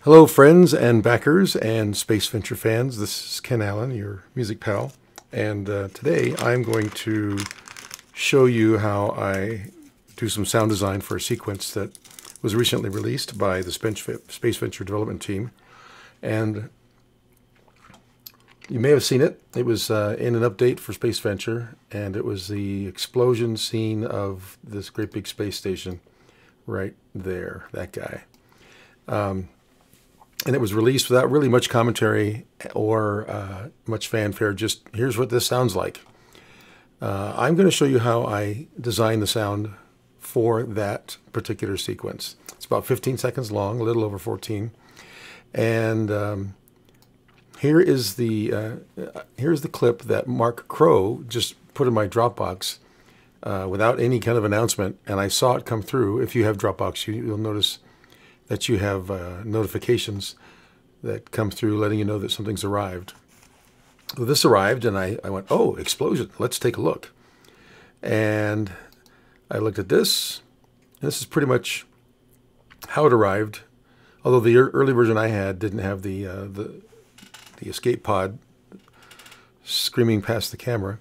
Hello, friends and backers and SpaceVenture fans. This is Ken Allen, your music pal. And today I'm going to show you how I do some sound design for a sequence that was recently released by the SpaceVenture development team. And you may have seen it. It was in an update for SpaceVenture, and it was the explosion scene of this great big space station right there, that guy. And it was released without really much commentary or much fanfare. Just here's what this sounds like. I'm going to show you how I designed the sound for that particular sequence. It's about 15 seconds long, a little over 14. And here's the clip that Mark Crow just put in my Dropbox without any kind of announcement, and I saw it come through. If you have Dropbox, you'll notice that you have notifications that come through letting you know that something's arrived. Well, this arrived, and I went, oh, explosion, let's take a look. And I looked at this, and this is pretty much how it arrived, although the early version I had didn't have the escape pod screaming past the camera.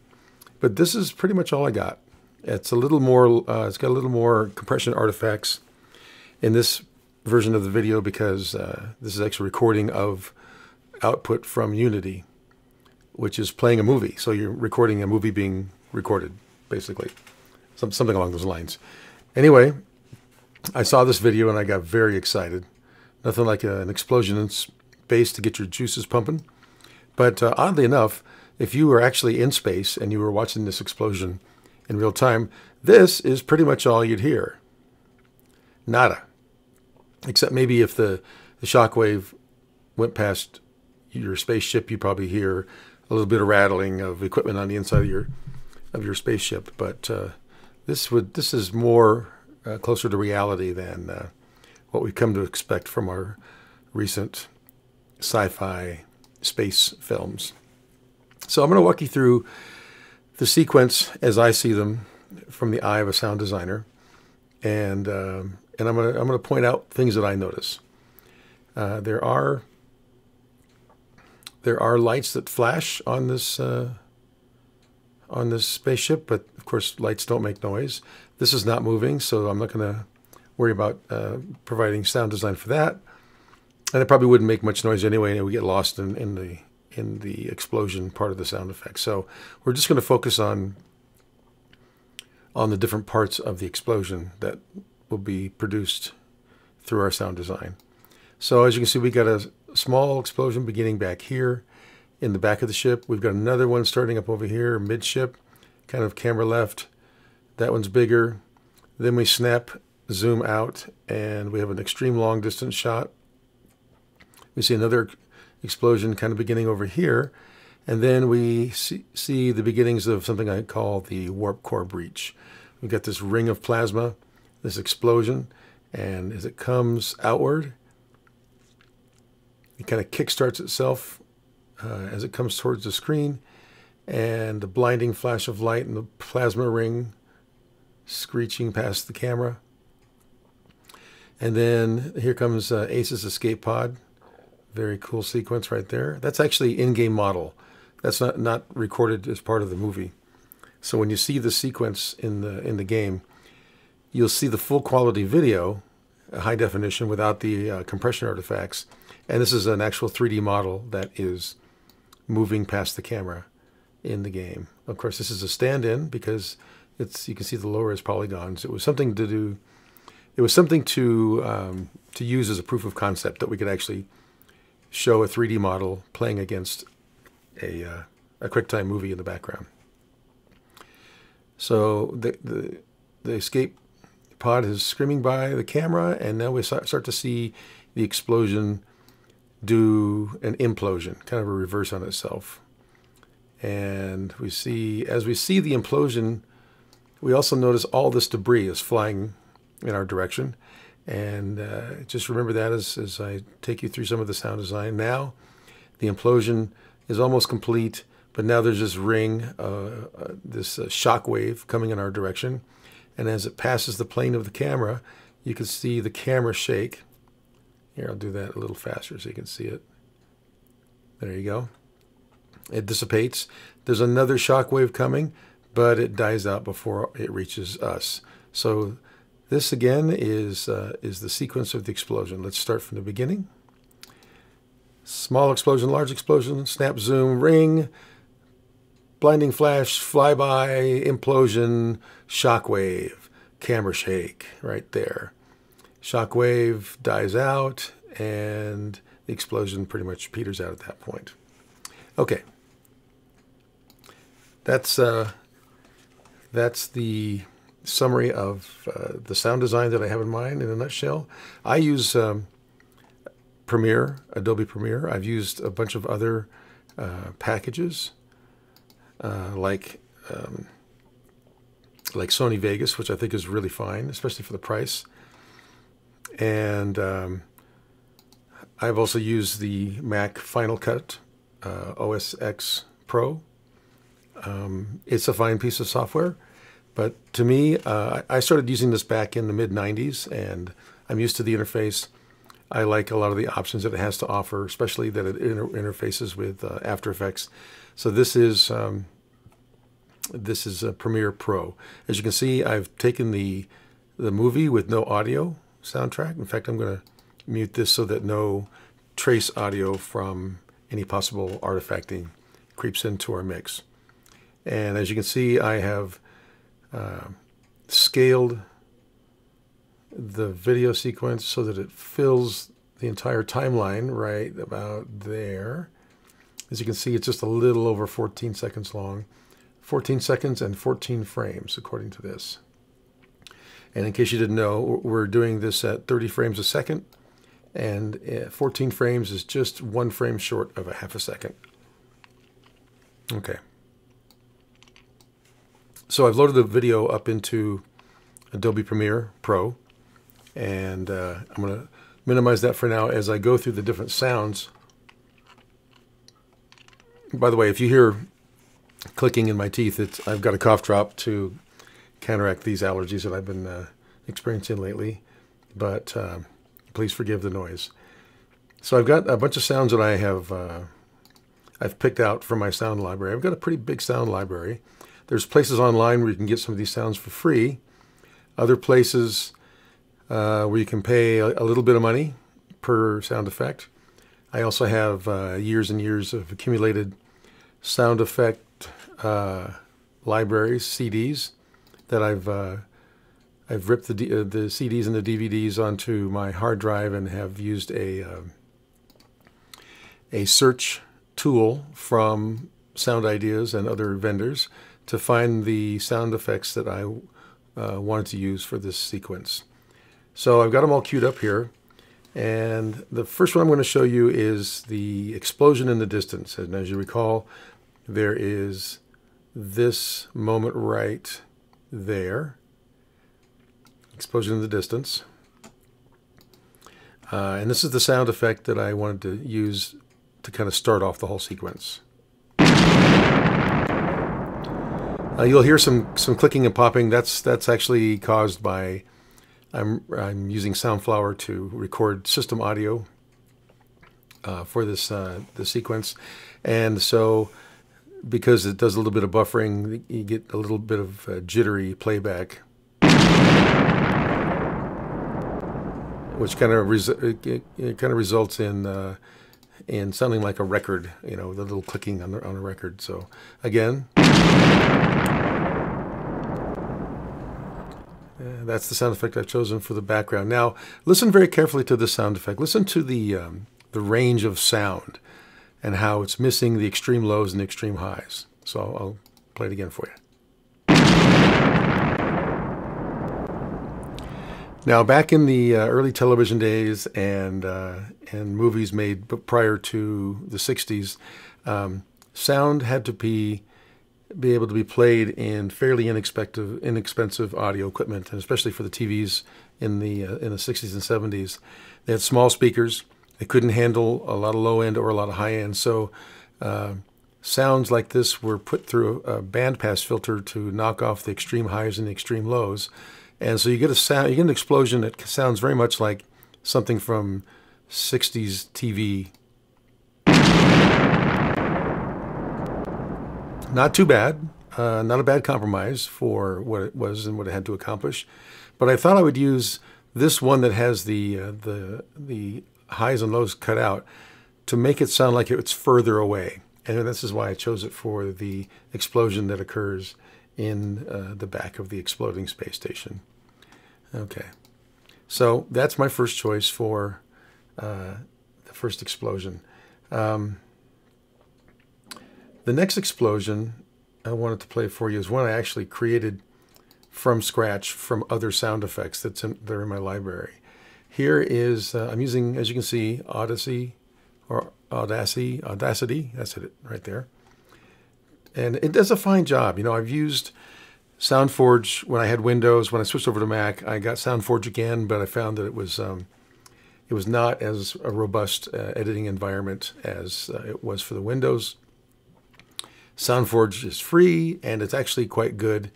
But this is pretty much all I got. It's a little more, it's got a little more compression artifacts in this version of the video because this is actually recording of output from Unity, which is playing a movie. So you're recording a movie being recorded, basically. Something along those lines. Anyway, I saw this video and I got very excited. Nothing like an explosion in space to get your juices pumping. But oddly enough, if you were actually in space and you were watching this explosion in real time, this is pretty much all you'd hear. Nada. Except maybe if the shockwave went past your spaceship, you'd probably hear a little bit of rattling of equipment on the inside of your spaceship. But this is more closer to reality than what we've come to expect from our recent sci-fi space films. So I'm going to walk you through the sequence as I see them from the eye of a sound designer, and I'm going to point out things that I notice. There are lights that flash on this spaceship, but of course lights don't make noise. This is not moving, so I'm not going to worry about providing sound design for that. And it probably wouldn't make much noise anyway, and it would get lost in the explosion part of the sound effect. So we're just going to focus on the different parts of the explosion that will be produced through our sound design. So as you can see, we got a small explosion beginning back here in the back of the ship. We've got another one starting up over here midship, kind of camera left. That one's bigger. Then we zoom out, and we have an extreme long distance shot. We see another explosion kind of beginning over here, and then we see the beginnings of something I call the warp core breach. We've got this ring of plasma, this explosion, and as it comes outward, it kind of kickstarts itself as it comes towards the screen, and the blinding flash of light and the plasma ring screeching past the camera. And then here comes Ace's escape pod. Very cool sequence right there. That's actually in-game model. That's not recorded as part of the movie. So when you see the sequence in the game, you'll see the full quality video, high definition, without the compression artifacts. And this is an actual 3D model that is moving past the camera in the game. Of course, this is a stand-in because you can see the low-res polygons. It was something to do. It was something to use as a proof of concept that we could actually show a 3D model playing against a QuickTime movie in the background. So the escape pod is screaming by the camera, and now we start to see the explosion do an implosion, kind of a reverse on itself. And as we see the implosion, we also notice all this debris is flying in our direction. And just remember that as I take you through some of the sound design. Now the implosion is almost complete, but now there's this ring, this shock wave coming in our direction. And as it passes the plane of the camera, you can see the camera shake Here, I'll do that a little faster so you can see it. There you go. It dissipates. There's another shock wave coming, but it dies out before it reaches us. So this again is the sequence of the explosion. Let's start from the beginning. Small explosion, large explosion, snap, zoom, ring, blinding flash, flyby, implosion, shock wave, camera shake right there. Shock wave dies out, and the explosion pretty much peters out at that point. Okay. That's the summary of the sound design that I have in mind in a nutshell. I use Premiere, Adobe Premiere. I've used a bunch of other packages like Sony Vegas, which I think is really fine, especially for the price. And I've also used the Mac Final Cut OS X Pro. It's a fine piece of software, but to me, I started using this back in the mid-90s, and I'm used to the interface. I like a lot of the options that it has to offer, especially that it interfaces with After Effects. So this is a Premiere Pro. As you can see, I've taken the movie with no audio soundtrack. In fact, I'm going to mute this so that no trace audio from any possible artifacting creeps into our mix. And as you can see, I have scaled the video sequence so that it fills the entire timeline right about there. As you can see, it's just a little over 14 seconds long. 14 seconds and 14 frames, according to this. And in case you didn't know, we're doing this at 30 frames a second, and 14 frames is just 1 frame short of a half a second. Okay. So I've loaded the video up into Adobe Premiere Pro, and I'm going to minimize that for now as I go through the different sounds. By the way, if you hear clicking in my teeth, I've got a cough drop to counteract these allergies that I've been experiencing lately, but please forgive the noise. So I've got a bunch of sounds that I've picked out from my sound library. I've got a pretty big sound library. There's places online where you can get some of these sounds for free. Other places where you can pay a little bit of money per sound effect. I also have years and years of accumulated sound effect libraries, CDs, that I've ripped the CDs and the DVDs onto my hard drive and have used a search tool from Sound Ideas and other vendors to find the sound effects that I wanted to use for this sequence. So I've got them all queued up here, and the first one I'm going to show you is the explosion in the distance. And as you recall, there is this moment right there, explosion in the distance. And this is the sound effect that I wanted to use to kind of start off the whole sequence. You'll hear some clicking and popping. That's actually caused by I'm using Soundflower to record system audio for this sequence, and so because it does a little bit of buffering, you get a little bit of jittery playback, which kind of results in sounding like a record, you know, the little clicking on a record. So again. That's the sound effect I've chosen for the background. Now, listen very carefully to this sound effect. Listen to the range of sound and how it's missing the extreme lows and the extreme highs. So I'll play it again for you. Now, back in the early television days and movies made prior to the 60s, sound had to be able to be played in fairly inexpensive audio equipment, and especially for the TVs in the 60s and 70s. They had small speakers. They couldn't handle a lot of low end or a lot of high end. So sounds like this were put through a bandpass filter to knock off the extreme highs and the extreme lows. And so you get an explosion that sounds very much like something from 60s TV. Not too bad. Not a bad compromise for what it was and what it had to accomplish. But I thought I would use this one that has the highs and lows cut out to make it sound like it's further away. And this is why I chose it for the explosion that occurs in the back of the exploding space station. Okay, so that's my first choice for the first explosion. The next explosion I wanted to play for you is one I actually created from scratch from other sound effects that are in my library. Here is, I'm using, as you can see, Audacity, that's it right there. And it does a fine job. You know, I've used SoundForge when I had Windows. When I switched over to Mac, I got SoundForge again, but I found that it was not as a robust editing environment as it was for the Windows. SoundForge is free, and it's actually quite good,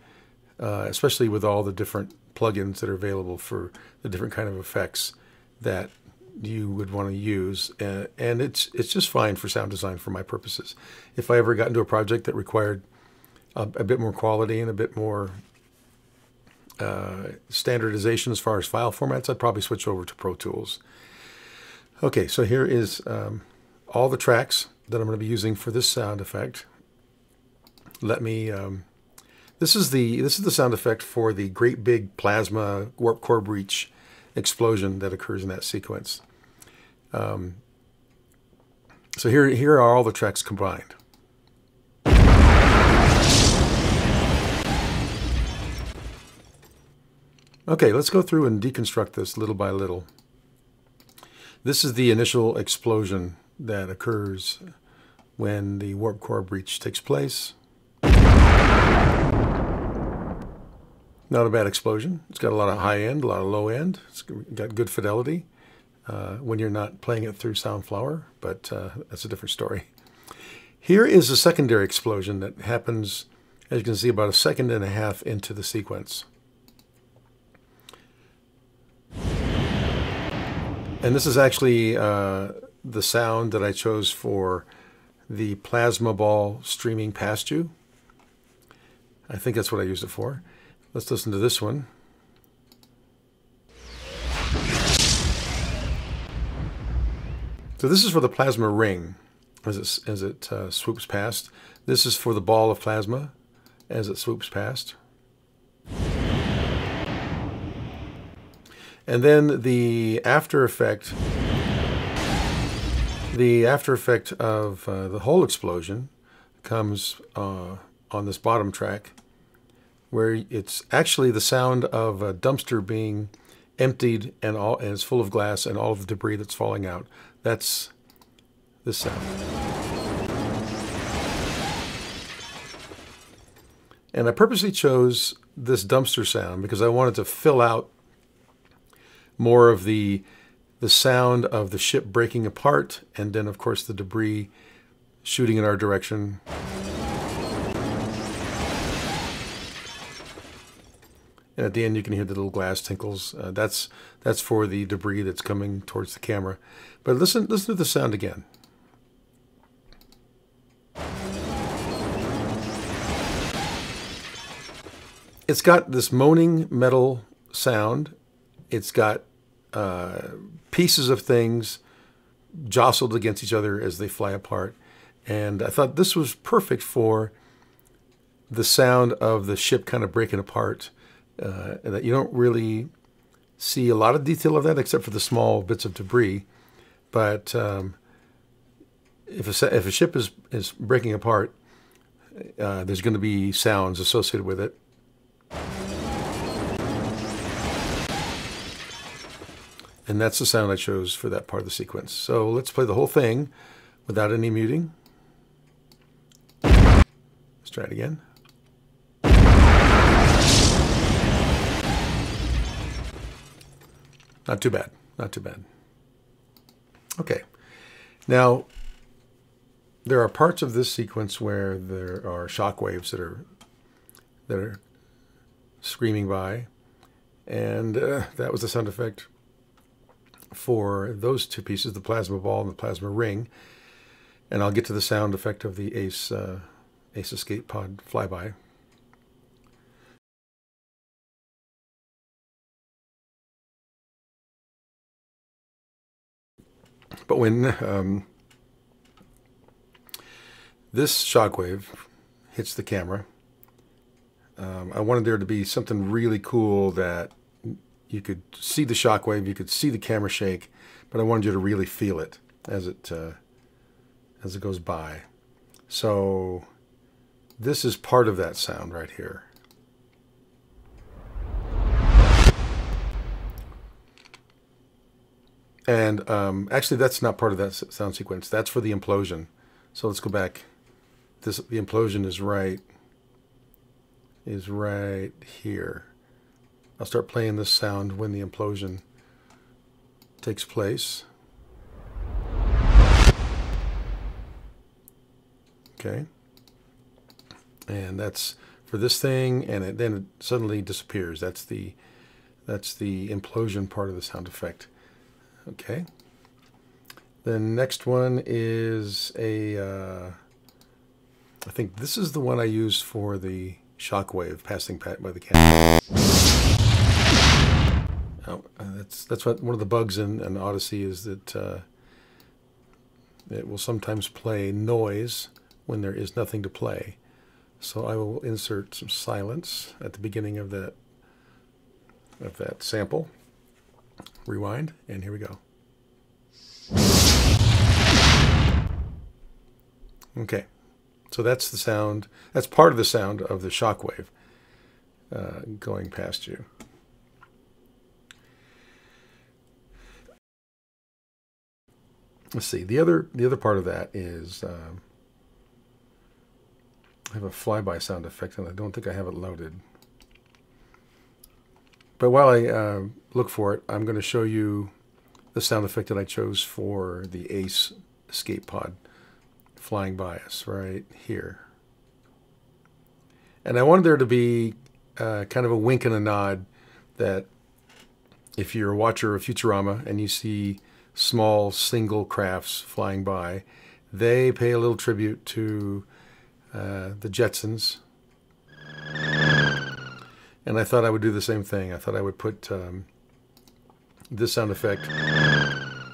especially with all the different plugins that are available for the different kind of effects that you would want to use. And it's just fine for sound design for my purposes. If I ever got into a project that required a bit more quality and a bit more standardization as far as file formats, I'd probably switch over to Pro Tools. Okay, so here is all the tracks that I'm going to be using for this sound effect. Let me. This is the sound effect for the great big plasma warp core breach explosion that occurs in that sequence. So here are all the tracks combined. Okay, let's go through and deconstruct this little by little. This is the initial explosion that occurs when the warp core breach takes place. Not a bad explosion. It's got a lot of high end, a lot of low end. It's got good fidelity when you're not playing it through Soundflower, but that's a different story. Here is a secondary explosion that happens, as you can see, about 1.5 seconds into the sequence. And this is actually the sound that I chose for the plasma ball streaming past you. I think that's what I used it for. Let's listen to this one. So this is for the plasma ring as it swoops past. This is for the ball of plasma as it swoops past. And then the after effect of the whole explosion comes on this bottom track, where it's actually the sound of a dumpster being emptied and it's full of glass and all of the debris that's falling out. That's this sound. And I purposely chose this dumpster sound because I wanted to fill out more of the sound of the ship breaking apart, and then of course the debris shooting in our direction. And at the end, you can hear the little glass tinkles. That's for the debris that's coming towards the camera. But listen to the sound again. It's got this moaning metal sound. It's got pieces of things jostled against each other as they fly apart. And I thought this was perfect for the sound of the ship kind of breaking apart. That you don't really see a lot of detail of that except for the small bits of debris. But if a ship is breaking apart, there's going to be sounds associated with it. And that's the sound I chose for that part of the sequence. So let's play the whole thing without any muting. Let's try it again. Not too bad. Not too bad. Okay. Now, there are parts of this sequence where there are shock waves that are screaming by, and that was the sound effect for those two pieces, the plasma ball and the plasma ring. And I'll get to the sound effect of the Ace escape pod flyby. But when this shockwave hits the camera, I wanted there to be something really cool that you could see the shockwave, you could see the camera shake, but I wanted you to really feel it as it goes by. So this is part of that sound right here. And actually, that's not part of that sound sequence. That's for the implosion. So let's go back. The implosion is right here. I'll start playing this sound when the implosion takes place. Okay. And that's for this thing, and then it suddenly disappears. That's the implosion part of the sound effect. Okay. The next one is I think this is the one I used for the shockwave passing by the camera. Oh, that's what one of the bugs in Odyssey is, that it will sometimes play noise when there is nothing to play. So I will insert some silence at the beginning of that sample. Rewind, and here we go. Okay, so that's the sound. That's part of the sound of the shockwave going past you. Let's see. The other part of that is I have a flyby sound effect, and I don't think I have it loaded. But while I look for it, I'm going to show you the sound effect that I chose for the Ace escape pod flying by us right here. And I wanted there to be kind of a wink and a nod that if you're a watcher of Futurama and you see small single crafts flying by, they pay a little tribute to the Jetsons. And I thought I would do the same thing. I thought I would put this sound effect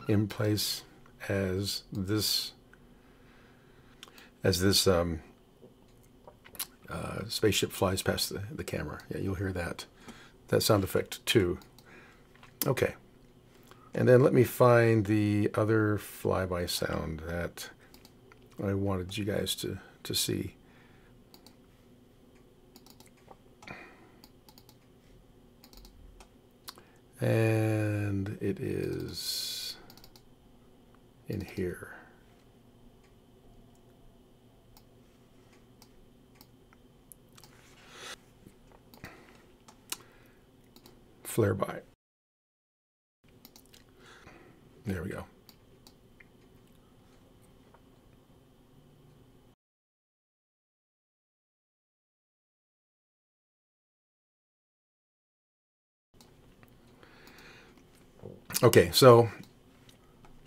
in place as this spaceship flies past the camera. Yeah, you'll hear that sound effect too. Okay. And then let me find the other flyby sound that I wanted you guys to see. And it is in here. Flare by. There we go. Okay, so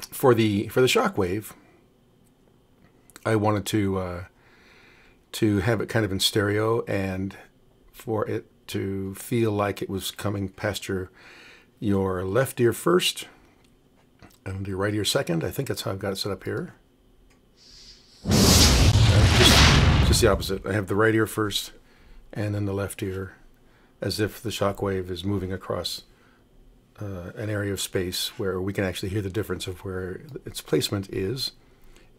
for the shockwave, I wanted to have it kind of in stereo, and for it to feel like it was coming past your left ear first and your right ear second. I think that's how I've got it set up here. Just the opposite. I have the right ear first and then the left ear, as if the shockwave is moving across an area of space where we can actually hear the difference of where its placement is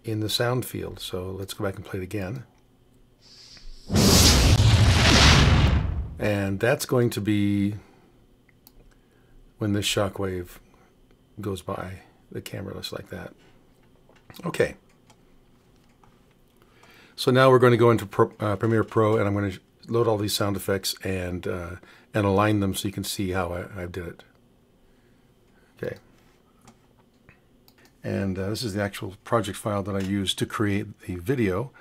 in the sound field. So let's go back and play it again. And that's going to be when this shockwave goes by the camera, just like that. Okay. So now we're going to go into Premiere Pro, and I'm going to load all these sound effects and align them so you can see how I did it. Okay. And this is the actual project file that I used to create the video,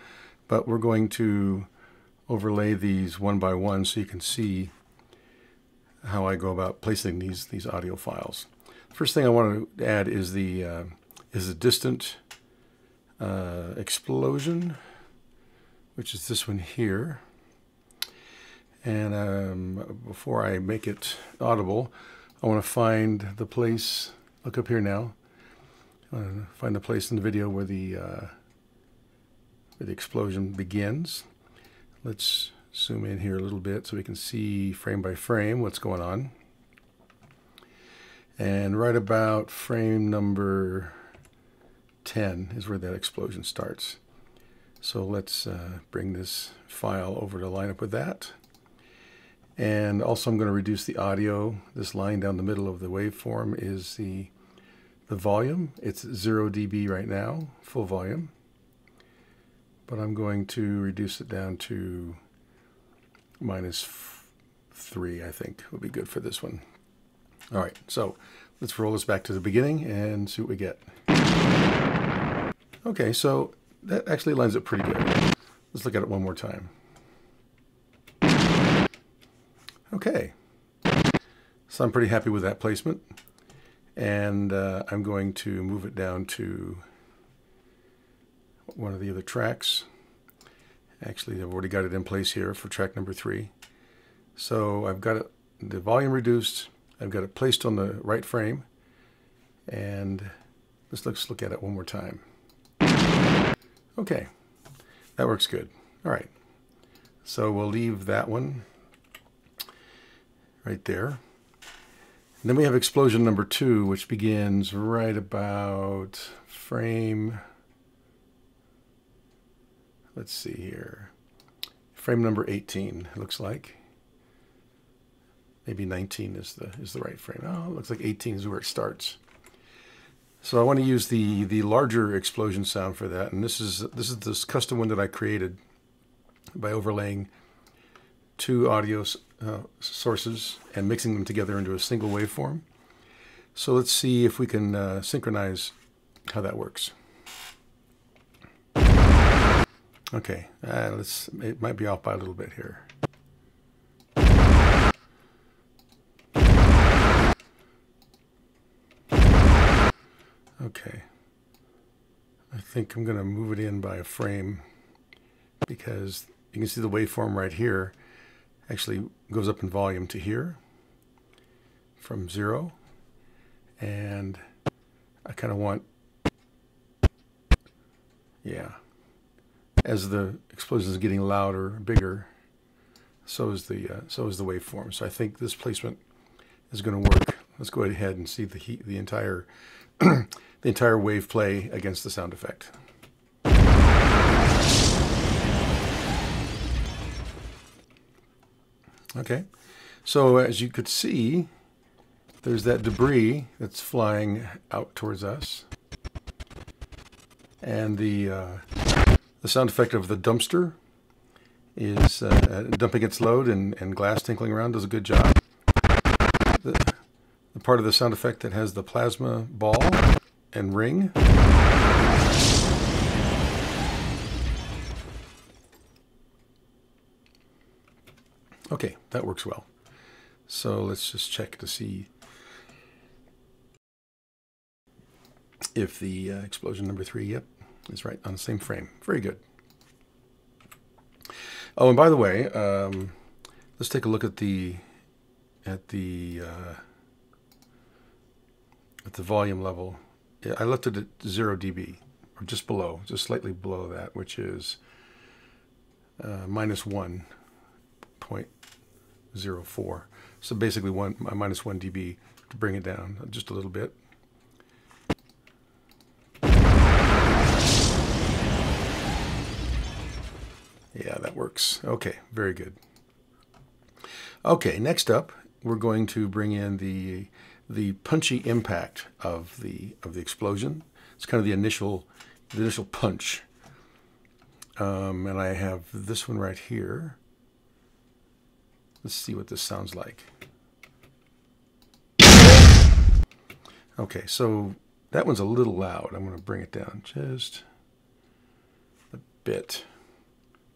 but we're going to overlay these one by one so you can see how I go about placing these audio files. First thing I want to add is the distant explosion, which is this one here. And before I make it audible, I want to find the place. Look up here now. I want to find the place in the video where the explosion begins. Let's zoom in here a little bit so we can see frame by frame what's going on. And right about frame number 10 is where that explosion starts. So let's bring this file over to line up with that. And also I'm going to reduce the audio. This line down the middle of the waveform is the volume. It's 0 dB right now, full volume. But I'm going to reduce it down to -3, I think would be good for this one. All right, so let's roll this back to the beginning and see what we get. Okay, so that actually lines up pretty good. Let's look at it one more time. Okay, so I'm pretty happy with that placement. And I'm going to move it down to one of the other tracks. Actually, I've already got it in place here for track number 3. So I've got the volume reduced. I've got it placed on the right frame. And let's look at it one more time. Okay, that works good. All right, so we'll leave that one right there. And then we have explosion number 2, which begins right about frame, let's see here, frame number 18, it looks like. Maybe 19 is the right frame. Oh, it looks like 18 is where it starts. So I want to use the larger explosion sound for that, and this is this custom one that I created by overlaying 2 audio sources and mixing them together into a single waveform. So let's see if we can synchronize how that works. Okay, it might be off by a little bit here. Okay, I think I'm going to move it in by a frame because you can see the waveform right here actually goes up in volume to here from 0, and I kind of want, yeah, as the explosion is getting louder, bigger, so is the waveform. So I think this placement is going to work. Let's go ahead and see the entire the entire wave play against the sound effect. Okay, so as you could see, there's that debris that's flying out towards us, and the sound effect of the dumpster is dumping its load and glass tinkling around does a good job. The part of the sound effect that has the plasma ball and ring. Okay, that works well. So let's just check to see if the explosion number 3, yep, is right on the same frame. Very good. Oh, and by the way, let's take a look at the volume level. Yeah, I left it at 0 dB, or just below, just slightly below that, which is -1.04. So basically -1 dB to bring it down just a little bit. Yeah, that works. Okay, very good. Okay, next up, we're going to bring in the punchy impact of the explosion. It's kind of the initial punch. And I have this one right here. Let's see what this sounds like. Okay, so that one's a little loud. I'm going to bring it down just a bit.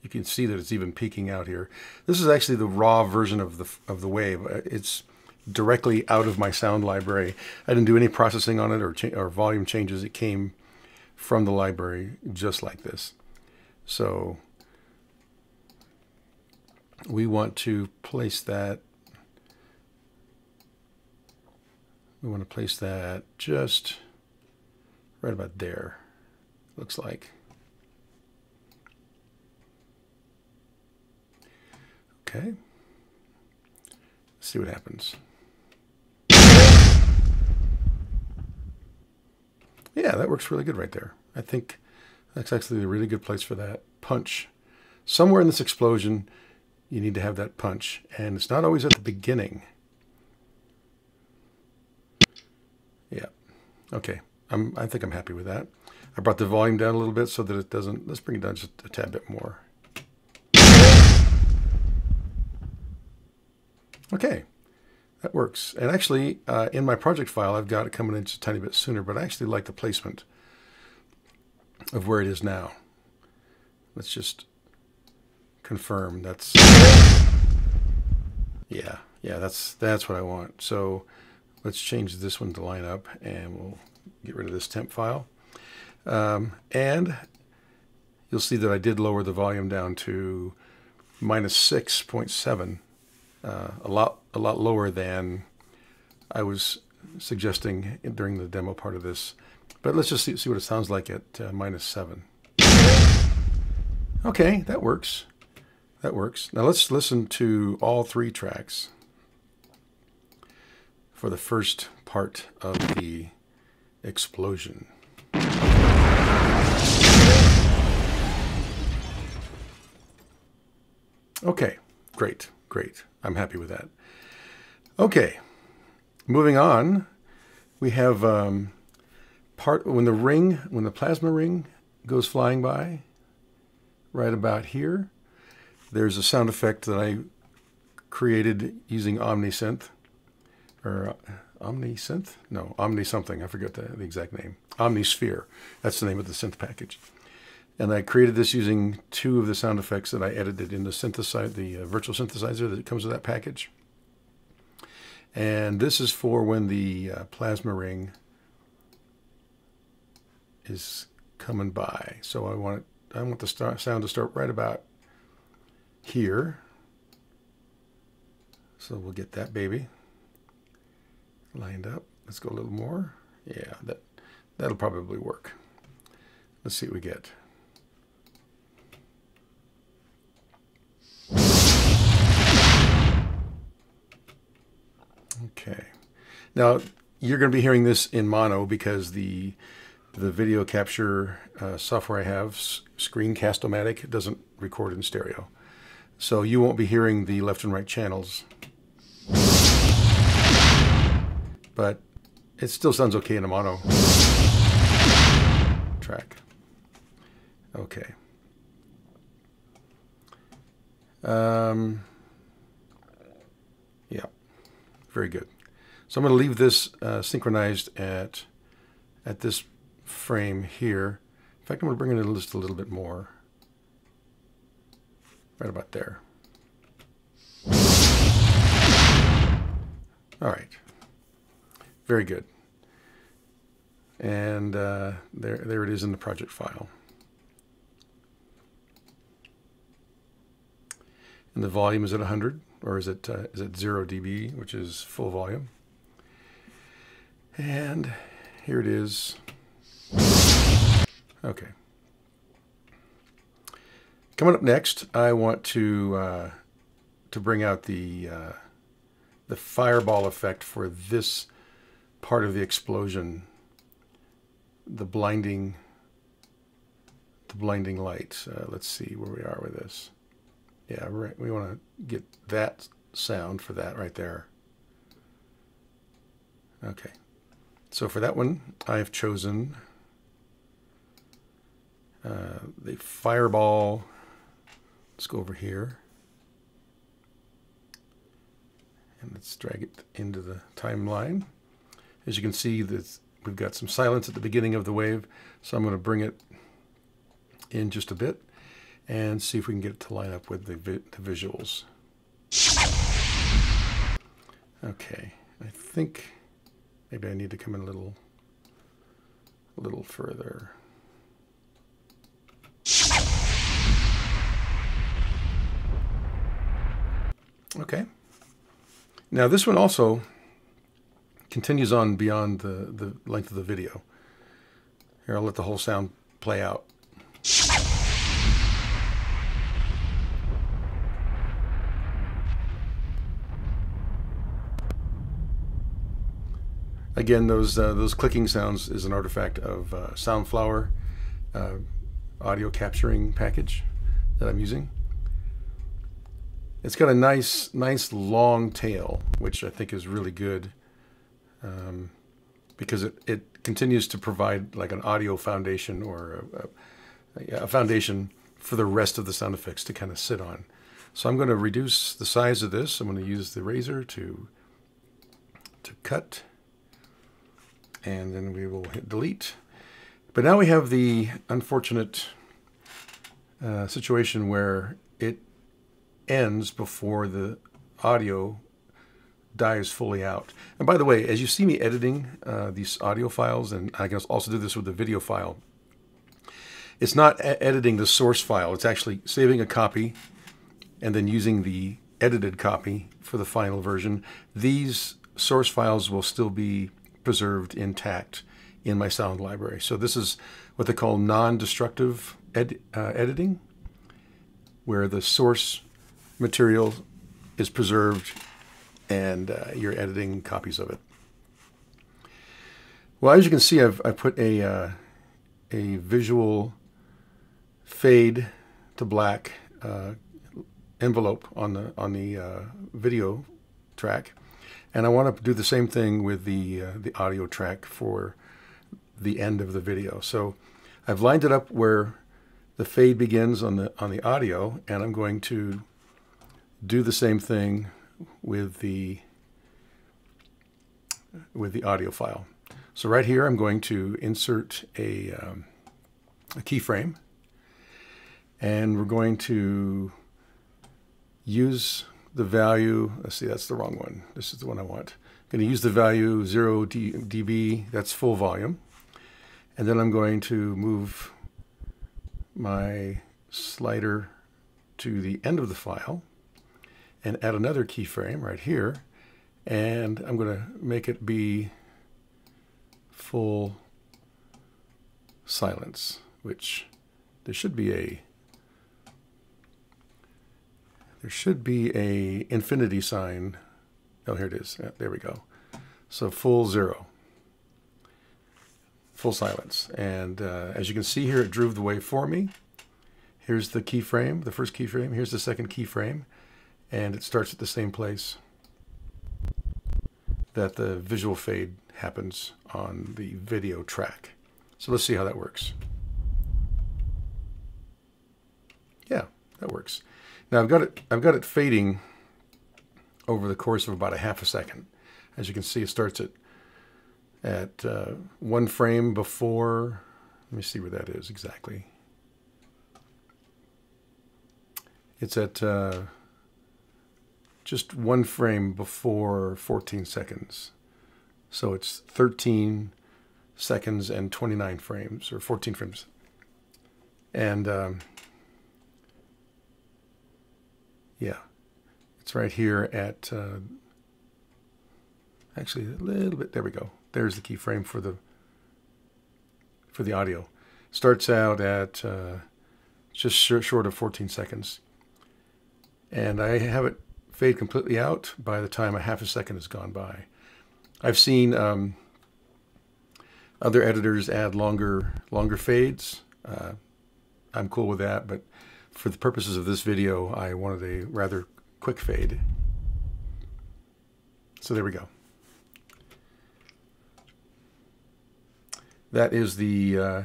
You can see that it's even peaking out here. This is actually the raw version of the wave. It's directly out of my sound library. I didn't do any processing on it or volume changes. It came from the library just like this. So we want to place that. We want to place that just right about there, looks like. Okay. Let's see what happens. Yeah, that works really good right there. I think that's actually a really good place for that punch. Somewhere in this explosion, you need to have that punch, and it's not always at the beginning. Yeah. Okay. I think I'm happy with that. I brought the volume down a little bit so that it doesn't. Let's bring it down just a tad bit more. Okay. That works. And actually, in my project file, I've got it coming in just a tiny bit sooner, but I actually like the placement of where it is now. Let's just confirm that's, yeah, that's what I want. So let's change this one to line up, and we'll get rid of this temp file. And you'll see that I did lower the volume down to -6.7. A lot lower than I was suggesting during the demo part of this. But let's just see what it sounds like at -7. Okay, that works. That works. Now let's listen to all 3 tracks for the first part of the explosion. Okay, great. I'm happy with that. Okay, moving on, we have when the plasma ring goes flying by, right about here, there's a sound effect that I created using OmniSynth, or OmniSynth? No, Omni something. I forget the exact name. Omnisphere. That's the name of the synth package. And I created this using 2 of the sound effects that I edited in the virtual synthesizer that comes with that package. And this is for when the plasma ring is coming by. So I want the sound to start right about here. So we'll get that baby lined up. Let's go a little more. Yeah, that'll probably work. Let's see what we get. Okay. Now, you're going to be hearing this in mono because the video capture software I have, Screencast-O-Matic, doesn't record in stereo. So you won't be hearing the left and right channels. But it still sounds okay in a mono track. Okay. Yeah, very good. So I'm going to leave this synchronized at this frame here. In fact, I'm going to bring it in just a little bit more. Right about there. All right. Very good. And there it is in the project file. And the volume is at 100, or is it 0 dB, which is full volume. And here it is. Okay. Coming up next, I want to bring out the fireball effect for this part of the explosion, the blinding light. Let's see where we are with this. Yeah, right. We want to get that sound for that right there. Okay. So for that one, I've chosen the fireball. Let's go over here. And let's drag it into the timeline. As you can see, we've got some silence at the beginning of the wave. So I'm going to bring it in just a bit and see if we can get it to line up with the visuals. Okay, I think maybe I need to come in a little further. Okay. Now this one also continues on beyond the length of the video. Here, I'll let the whole sound play out. Again, those clicking sounds is an artifact of Soundflower audio capturing package that I'm using. It's got a nice long tail, which I think is really good because it continues to provide like an audio foundation or a foundation for the rest of the sound effects to kind of sit on. So I'm going to reduce the size of this. I'm going to use the razor to cut, and then we will hit delete. But now we have the unfortunate situation where it ends before the audio dies fully out. And by the way, as you see me editing these audio files, and I can also do this with the video file, it's not editing the source file. It's actually saving a copy and then using the edited copy for the final version. These source files will still be preserved intact in my sound library. So this is what they call non-destructive editing, where the source material is preserved and you're editing copies of it. Well, as you can see, I've put a visual fade to black envelope on the video track, and I want to do the same thing with the audio track for the end of the video. So I've lined it up where the fade begins on the audio, and I'm going to do the same thing with the audio file. So right here, I'm going to insert a keyframe, and we're going to use the value. Let's see, that's the wrong one. This is the one I want. I'm going to use the value 0 dB. That's full volume, and then I'm going to move my slider to the end of the file and add another keyframe right here, and I'm going to make it be full silence, which there should be a infinity sign. Oh, here it is. Yeah, there we go. So full 0, full silence. And as you can see here, it drew the way for me. Here's the keyframe, the first keyframe. Here's the second keyframe. And it starts at the same place that the visual fade happens on the video track. So let's see how that works. Yeah, that works. Now I've got it fading over the course of about a half a second. As you can see, it starts at 1 frame before. Let me see where that is exactly. It's at just 1 frame before 14 seconds. So it's 13 seconds and 29 frames, or 14 frames. And yeah, it's right here at, actually a little bit, there we go. There's the keyframe for the audio. Starts out at just short of 14 seconds. And I have it fade completely out by the time a half a second has gone by. I've seen other editors add longer fades. I'm cool with that, but for the purposes of this video, I wanted a rather quick fade. So there we go. That is the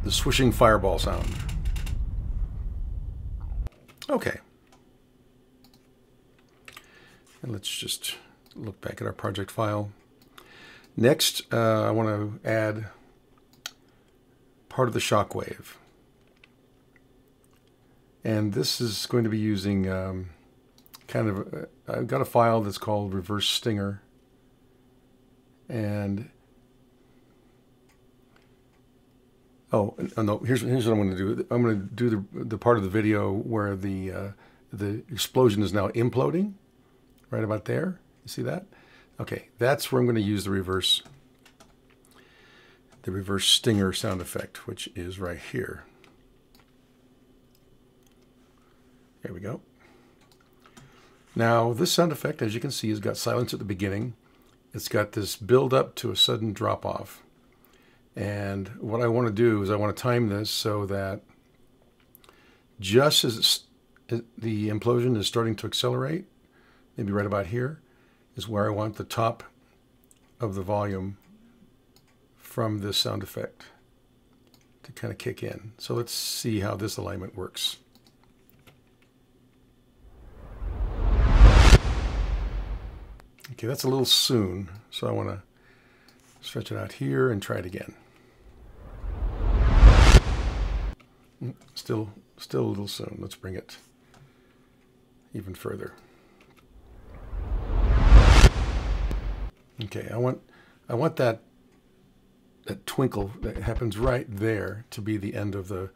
swishing fireball sound. Okay. And let's just look back at our project file. Next, I want to add part of the shockwave. And this is going to be using kind of, I've got a file that's called reverse stinger. And, oh no, here's what I'm going to do. I'm going to do the part of the video where the explosion is now imploding, right about there. You see that? Okay, that's where I'm going to use the reverse stinger sound effect, which is right here. There we go. Now, this sound effect, as you can see, has got silence at the beginning. It's got this build up to a sudden drop off. And what I want to do is I want to time this so that just as the implosion is starting to accelerate, maybe right about here, is where I want the top of the volume from this sound effect to kind of kick in. So let's see how this alignment works. Okay, that's a little soon, so I want to stretch it out here and try it again. Still a little soon. Let's bring it even further. Okay, I want that twinkle that happens right there to be the end of the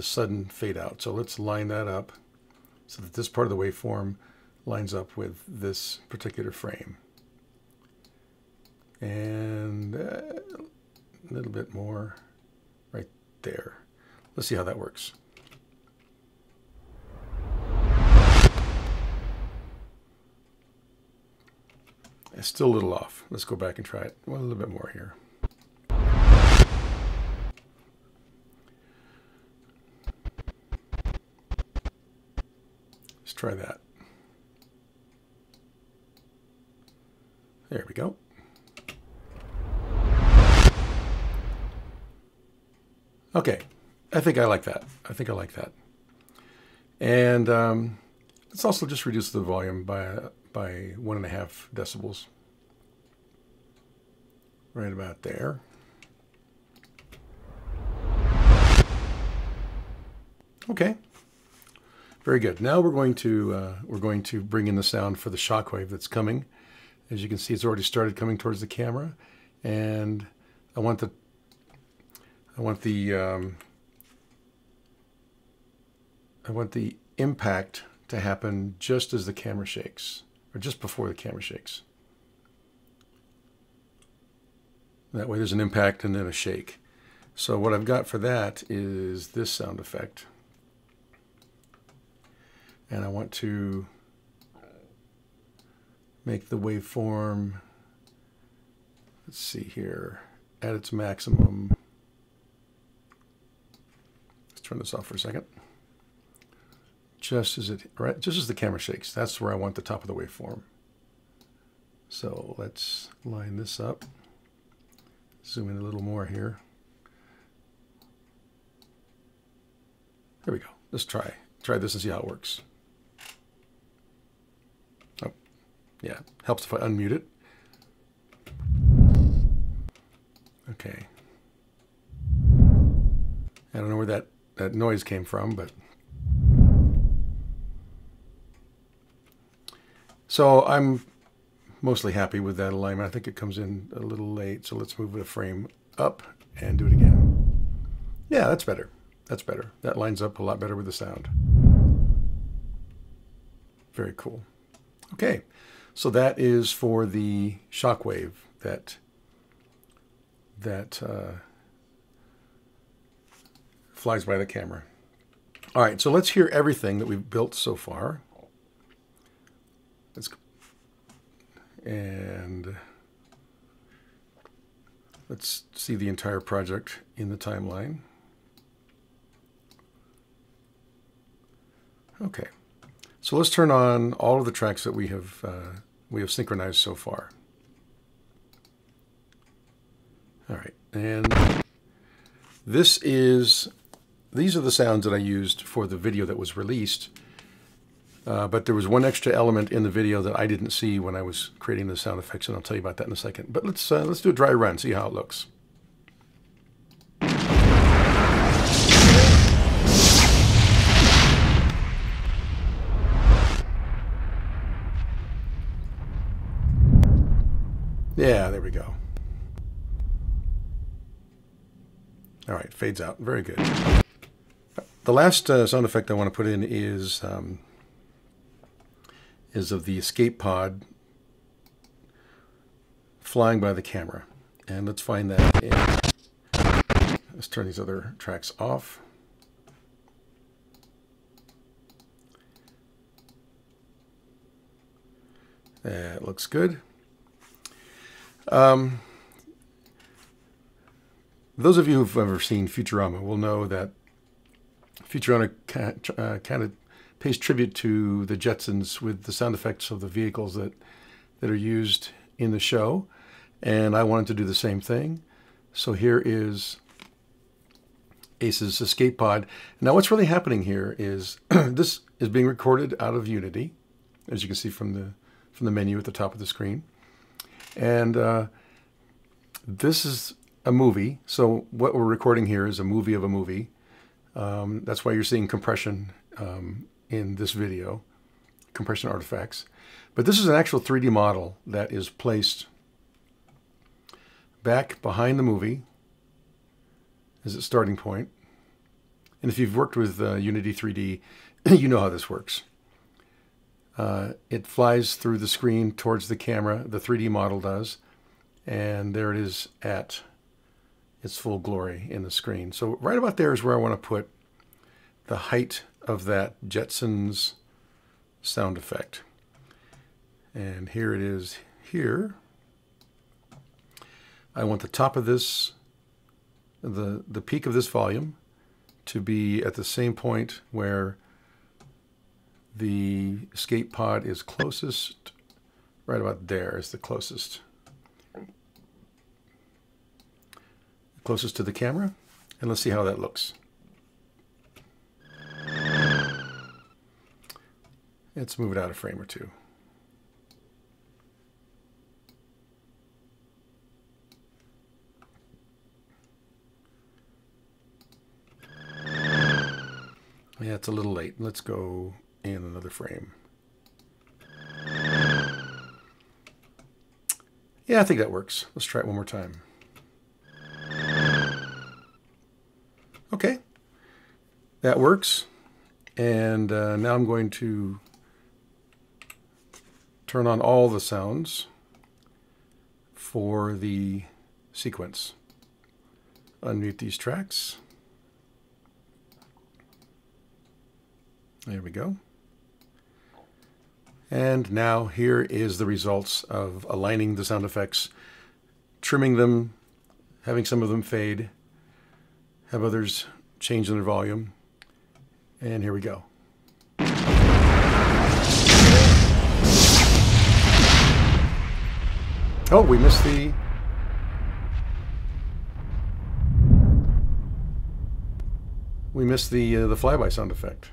sudden fade out. So let's line that up so that this part of the waveform lines up with this particular frame. And a little bit more right there. Let's see how that works. It's still a little off. Let's go back and try it. Well, a little bit more here. Let's try that. There we go. Okay, I think I like that. I think I like that. And let's also just reduce the volume by 1.5 decibels. Right about there. Okay, very good. Now we're going to bring in the sound for the shockwave that's coming. As you can see, it's already started coming towards the camera, and I want the impact to happen just as the camera shakes, or just before the camera shakes. That way there's an impact and then a shake. So what I've got for that is this sound effect. And I want to make the waveform, let's see here, at its maximum. Let's turn this off for a second. Just as the camera shakes, that's where I want the top of the waveform. So let's line this up. Zoom in a little more here. There we go. Let's try this and see how it works. Oh, yeah, helps if I unmute it. Okay. I don't know where that noise came from, but so I'm mostly happy with that alignment. I think it comes in a little late, so let's move the frame up and do it again. Yeah, that's better. That's better. That lines up a lot better with the sound. Very cool. Okay, so that is for the shockwave that flies by the camera. All right, so let's hear everything that we've built so far. And let's see the entire project in the timeline. Okay, so let's turn on all of the tracks that we have synchronized so far. All right, and these are the sounds that I used for the video that was released. But there was one extra element in the video that I didn't see when I was creating the sound effects, and I'll tell you about that in a second. But let's do a dry run, see how it looks. Yeah, there we go. All right, fades out. Very good. The last sound effect I want to put in is of the escape pod flying by the camera. And let's find that in. Let's turn these other tracks off. That looks good. Those of you who've ever seen Futurama will know that Futurama kind of pays tribute to the Jetsons with the sound effects of the vehicles that are used in the show. And I wanted to do the same thing. So here is Ace's escape pod. Now what's really happening here is this is being recorded out of Unity, as you can see from the menu at the top of the screen. And this is a movie. So what we're recording here is a movie of a movie. That's why you're seeing compression in this video, compression artifacts. But this is an actual 3D model that is placed back behind the movie as its starting point. And if you've worked with Unity 3D, you know how this works. It flies through the screen towards the camera, the 3D model does, and there it is at its full glory in the screen. So right about there is where I want to put the height of that Jetsons sound effect. And here it is here. I want the top of this, the peak of this volume, to be at the same point where the escape pod is closest. Right about there is the closest. Closest to the camera. And let's see how that looks. Let's move it out a frame or two. Yeah, it's a little late. Let's go in another frame. Yeah, I think that works. Let's try it one more time. Okay, that works. And now I'm going to turn on all the sounds for the sequence. Unmute these tracks. There we go. And now here is the results of aligning the sound effects, trimming them, having some of them fade, have others change in their volume. And here we go. Oh, we missed the flyby sound effect.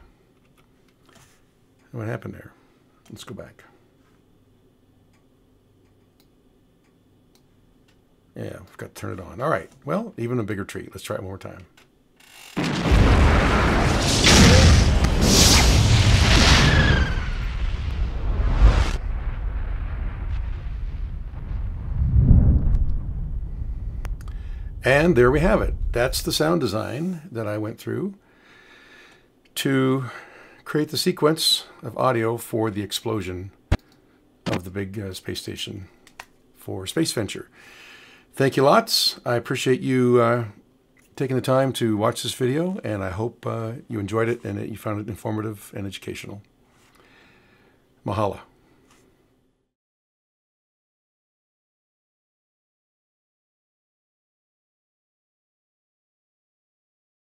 What happened there? Let's go back. Yeah, I've got to turn it on. All right. Well, even a bigger treat. Let's try it one more time. And there we have it. That's the sound design that I went through to create the sequence of audio for the explosion of the big space station for SpaceVenture. Thank you lots. I appreciate you taking the time to watch this video, and I hope you enjoyed it and that you found it informative and educational. Mahalo.